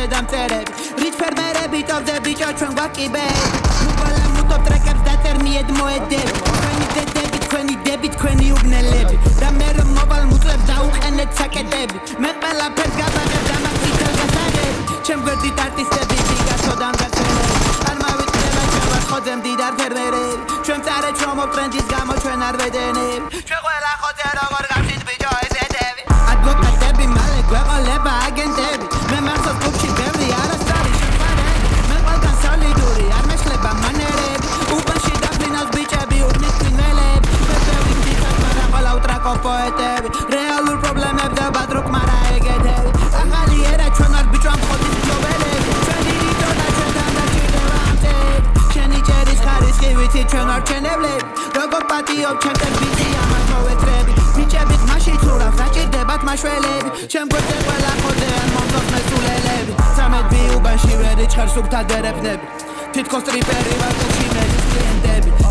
შედამწერები რით ფერმერები ტოვზე ბიჭო ჩვენ გვაკიბეთ მუყალა მუტობ ტრეკებს დათერმიედ მოედები თქვენი დედები თქვენი დები თქვენი უბნელები და მე რომ მოვალ მუწლებს დაუყენეთ საკეტები მე ყველაფერს გაბაღებ და მაგ წითელ გასაღები ჩემ გვერდით არტისტები გასოდან გაცენები არ მავიწყდება ჩემს ხოძემ დიდარ ფერმერები ჩვენ წარე ჩომობ ტრენდის გამო ჩვენ არ ვედენები ჩვენ ყველა ხოძე როგორ გავშით ბიჭო ესეთები ადვოკატები მალე გვეყოლება აგენტები მე მახსოვს კლუბში ბევრი არასწორი შეხვედრები მე ყველგან სოლიდური არ მეშლება მანერები უბანში დაფრინავს ბიჭები უბნის ფრინველები მე ბევრი მდიხარ მაგრამ ყველა უტრაკო პოეტები რეალურ პრობლემებს და ბადრუკ მარა ეგეთები ახალი ერა ჩვენ არ ბიჭო ამ ხოდის მფლობელები ჩვენი რიტო და ჩვენ დამდაჭირდება ამტები შენი ჭერის ხარისხი ვიცი ჩვენ არ ჩენებლები როგორ პატიობ ჩემთან ბიჭი ამას მოვეცრები ბიჭებით მაშინ ცურავს დაჭირდებათ მაშველები ჩემ გვერდზე ყველა ხოძე ან მომწონს მესულელები 13 უბანში ვერ იჩხარ სუბთა დერეფნები თითქოს ტრიპერი ვარ კლუბში მედის კლიენტები